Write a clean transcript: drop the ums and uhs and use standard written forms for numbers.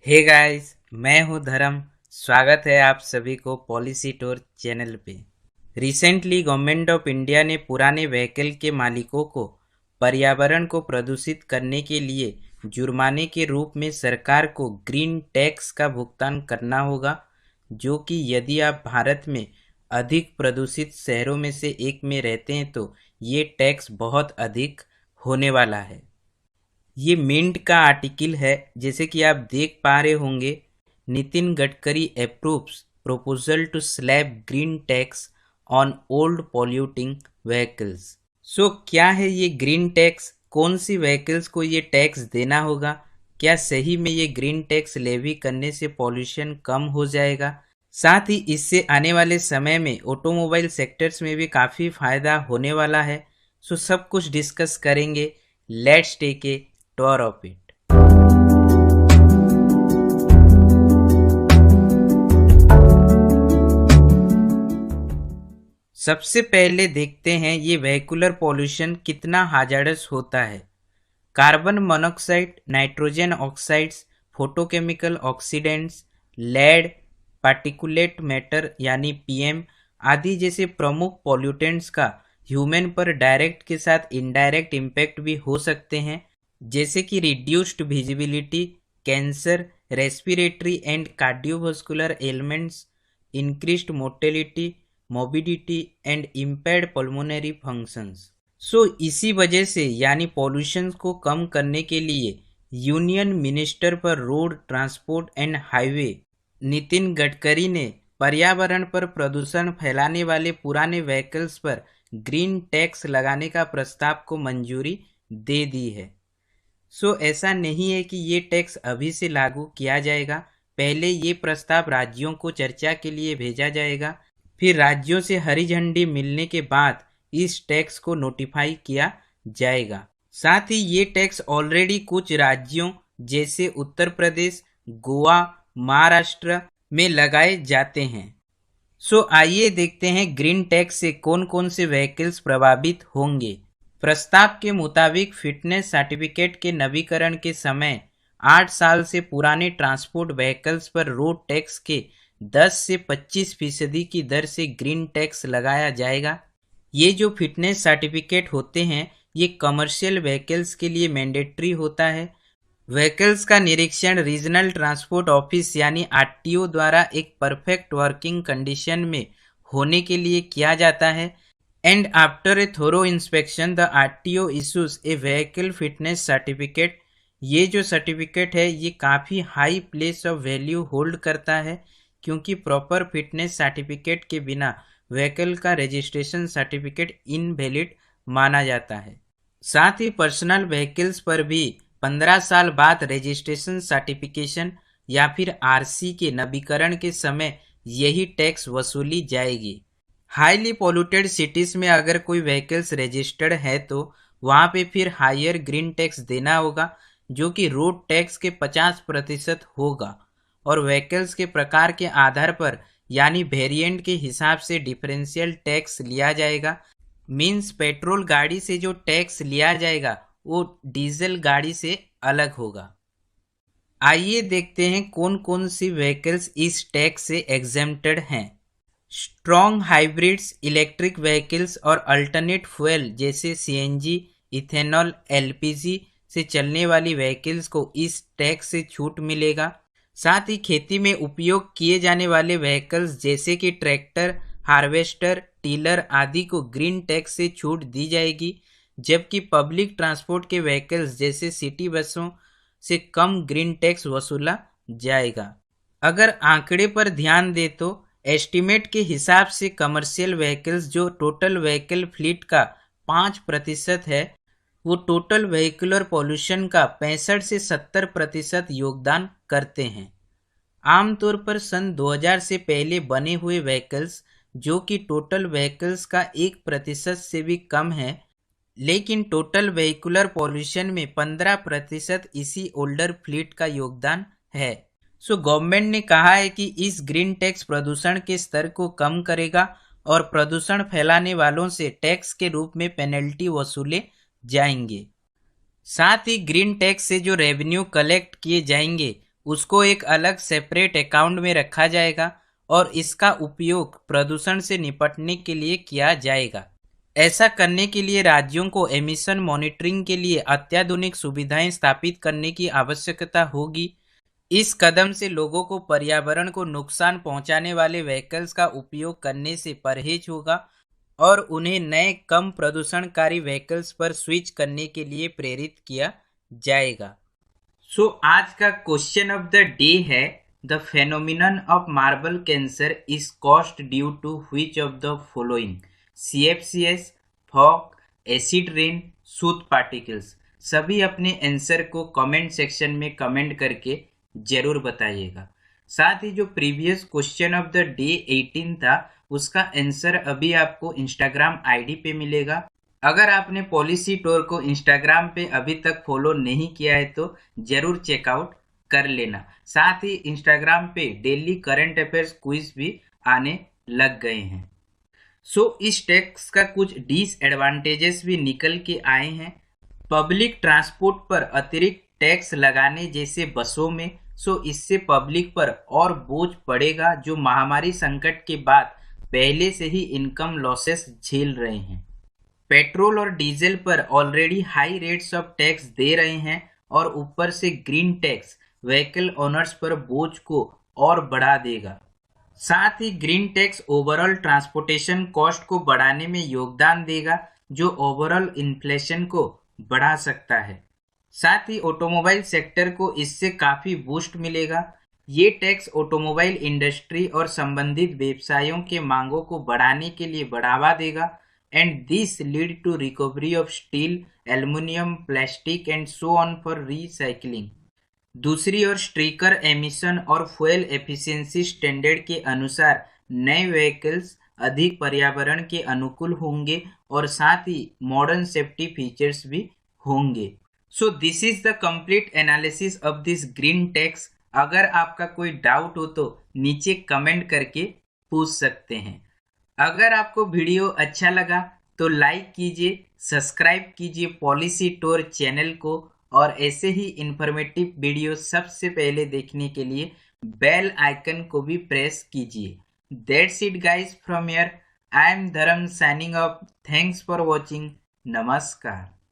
Hey guys, मैं हूं धर्म। स्वागत है आप सभी को पॉलिसी टूर चैनल पे। रिसेंटली गवर्नमेंट ऑफ इंडिया ने पुराने व्हीकल के मालिकों को पर्यावरण को प्रदूषित करने के लिए जुर्माने के रूप में सरकार को ग्रीन टैक्स का भुगतान करना होगा, जो कि यदि आप भारत में अधिक प्रदूषित शहरों में से एक में रहते हैं तो ये टैक्स बहुत अधिक होने वाला है। ये मिंट का आर्टिकल है, जैसे कि आप देख पा रहे होंगे। Nitin Gadkari approves proposal to slab green tax on old polluting vehicles. So क्या है ये ग्रीन टैक्स? कौन सी व्हीकल्स को ये टैक्स देना होगा? क्या सही में ये ग्रीन टैक्स लेवी करने से पॉल्यूशन कम हो जाएगा? साथ ही इससे आने वाले समय में ऑटोमोबाइल सेक्टर्स में भी काफ़ी फायदा होने वाला है। सो सब कुछ डिस्कस करेंगे। Let's take a tour of it. सबसे पहले देखते हैं ये वेहिकुलर पॉल्यूशन कितना हाजार्डस होता है। Carbon monoxide, nitrogen oxides, photochemical oxidants, lead, particulate matter यानी पीएम आदि जैसे प्रमुख पॉल्यूटेंट्स का ह्यूमन पर डायरेक्ट के साथ इनडायरेक्ट इम्पैक्ट भी हो सकते हैं, जैसे कि reduced visibility, cancer, respiratory and cardiovascular elements, increased mortality, morbidity and impaired pulmonary functions. So इसी वजह से यानी पॉल्यूशन को कम करने के लिए यूनियन मिनिस्टर पर road transport and highway Nitin Gadkari ने पर्यावरण पर प्रदूषण फैलाने वाले पुराने व्हीकल्स पर ग्रीन टैक्स लगाने का प्रस्ताव को मंजूरी दे दी है। सो ऐसा नहीं है कि ये टैक्स अभी से लागू किया जाएगा। पहले ये प्रस्ताव राज्यों को चर्चा के लिए भेजा जाएगा, फिर राज्यों से हरी झंडी मिलने के बाद इस टैक्स को नोटिफाई किया जाएगा। साथ ही ये टैक्स ऑलरेडी कुछ राज्यों जैसे उत्तर प्रदेश, गोवा, महाराष्ट्र में लगाए जाते हैं। सो आइए देखते हैं ग्रीन टैक्स से कौन कौन से व्हीकल्स प्रभावित होंगे। प्रस्ताव के मुताबिक फिटनेस सर्टिफिकेट के नवीकरण के समय 8 साल से पुराने ट्रांसपोर्ट व्हीकल्स पर रोड टैक्स के 10 से 25% की दर से ग्रीन टैक्स लगाया जाएगा। ये जो फिटनेस सर्टिफिकेट होते हैं ये कमर्शियल व्हीकल्स के लिए मैंडेटरी होता है। व्हीकल्स का निरीक्षण रीजनल ट्रांसपोर्ट ऑफिस यानी आरटीओ द्वारा एक परफेक्ट वर्किंग कंडीशन में होने के लिए किया जाता है। And after a thorough inspection the RTO issues a vehicle fitness certificate. ये जो सर्टिफिकेट है ये काफ़ी high place of value hold करता है, क्योंकि प्रॉपर फिटनेस सर्टिफिकेट के बिना व्हीकल का रजिस्ट्रेशन सर्टिफिकेट इनवैलिड माना जाता है। साथ ही पर्सनल व्हीकल्स पर भी 15 साल बाद रजिस्ट्रेशन सर्टिफिकेशन या फिर आरसी के नवीकरण के समय यही टैक्स वसूली जाएगी। हाईली पोल्यूटेड सिटीज़ में अगर कोई व्हीकल्स रजिस्टर्ड है तो वहाँ पे फिर हायर ग्रीन टैक्स देना होगा, जो कि रोड टैक्स के 50% होगा, और व्हीकल्स के प्रकार के आधार पर यानी वेरिएंट के हिसाब से डिफरेंशियल टैक्स लिया जाएगा। मीन्स पेट्रोल गाड़ी से जो टैक्स लिया जाएगा वो डीजल गाड़ी से अलग होगा। आइए देखते हैं कौन कौन सी व्हीकल्स इस टैक्स से एग्जेम्प्टेड हैं। स्ट्रॉन्ग हाइब्रिड्स, इलेक्ट्रिक व्हीकल्स और अल्टरनेट फ्यूल जैसे सीएनजी, इथेनॉल, एलपीजी से चलने वाली व्हीकल्स को इस टैक्स से छूट मिलेगा। साथ ही खेती में उपयोग किए जाने वाले व्हीकल्स जैसे कि ट्रैक्टर, हार्वेस्टर, टीलर आदि को ग्रीन टैक्स से छूट दी जाएगी, जबकि पब्लिक ट्रांसपोर्ट के व्हीकल्स जैसे सिटी बसों से कम ग्रीन टैक्स वसूला जाएगा। अगर आंकड़े पर ध्यान दें तो एस्टीमेट के हिसाब से कमर्शियल व्हीकल्स जो टोटल व्हीकल फ्लीट का 5% है, वो टोटल व्हीकुलर पॉल्यूशन का 65 से 70% योगदान करते हैं। आमतौर पर सन 2000 से पहले बने हुए व्हीकल्स जो कि टोटल व्हीकल्स का 1% से भी कम है, लेकिन टोटल व्हीकुलर पॉल्यूशन में 15% इसी ओल्डर फ्लीट का योगदान है। सो गवर्नमेंट ने कहा है कि इस ग्रीन टैक्स प्रदूषण के स्तर को कम करेगा और प्रदूषण फैलाने वालों से टैक्स के रूप में पेनल्टी वसूले जाएंगे। साथ ही ग्रीन टैक्स से जो रेवेन्यू कलेक्ट किए जाएंगे उसको एक अलग सेपरेट अकाउंट में रखा जाएगा और इसका उपयोग प्रदूषण से निपटने के लिए किया जाएगा। ऐसा करने के लिए राज्यों को एमिशन मॉनिटरिंग के लिए अत्याधुनिक सुविधाएं स्थापित करने की आवश्यकता होगी। इस कदम से लोगों को पर्यावरण को नुकसान पहुंचाने वाले व्हीकल्स का उपयोग करने से परहेज होगा और उन्हें नए कम प्रदूषणकारी व्हीकल्स पर स्विच करने के लिए प्रेरित किया जाएगा। सो आज का क्वेश्चन ऑफ द डे है, the phenomenon of marble cancer is caused due to which of the following? CFCs, fog, acid rain, soot particles. सभी अपने आंसर को कमेंट सेक्शन में कमेंट करके जरूर बताइएगा। साथ ही जो previous question of the day 18 था उसका आंसर अभी आपको इंस्टाग्राम आईडी पे मिलेगा। अगर आपने पॉलिसी टूर को इंस्टाग्राम पे अभी तक फॉलो नहीं किया है तो जरूर चेकआउट कर लेना। साथ ही इंस्टाग्राम पे डेली करंट अफेयर्स क्विज भी आने लग गए हैं। इस टैक्स का कुछ डिसएडवांटेजेस भी निकल के आए हैं। पब्लिक ट्रांसपोर्ट पर अतिरिक्त टैक्स लगाने जैसे बसों में, इससे पब्लिक पर और बोझ पड़ेगा जो महामारी संकट के बाद पहले से ही इनकम लॉसेस झेल रहे हैं। पेट्रोल और डीजल पर already high rates of tax दे रहे हैं और ऊपर से ग्रीन टैक्स व्हीकल ओनर्स पर बोझ को और बढ़ा देगा। साथ ही green tax overall transportation cost को बढ़ाने में योगदान देगा जो ओवरऑल इन्फ्लेशन को बढ़ा सकता है। साथ ही ऑटोमोबाइल सेक्टर को इससे काफी बूस्ट मिलेगा। ये टैक्स ऑटोमोबाइल इंडस्ट्री और संबंधित व्यवसायों के मांगों को बढ़ाने के लिए बढ़ावा देगा and this lead to recovery of steel, aluminium, plastic and so on for recycling. दूसरी ओर स्ट्रिकर एमिशन और फ्यूल एफिशिएंसी स्टैंडर्ड के अनुसार नए व्हीकल्स अधिक पर्यावरण के अनुकूल होंगे और साथ ही मॉडर्न सेफ्टी फीचर्स भी होंगे। So this is the complete analysis of this green tax. अगर आपका कोई डाउट हो तो नीचे कमेंट करके पूछ सकते हैं। अगर आपको वीडियो अच्छा लगा तो लाइक कीजिए, सब्सक्राइब कीजिए पॉलिसी टूर चैनल को और ऐसे ही इंफॉर्मेटिव वीडियो सबसे पहले देखने के लिए बेल आइकन को भी प्रेस कीजिए। That's it guys from here. I am Dharm signing off. Thanks for watching. नमस्कार।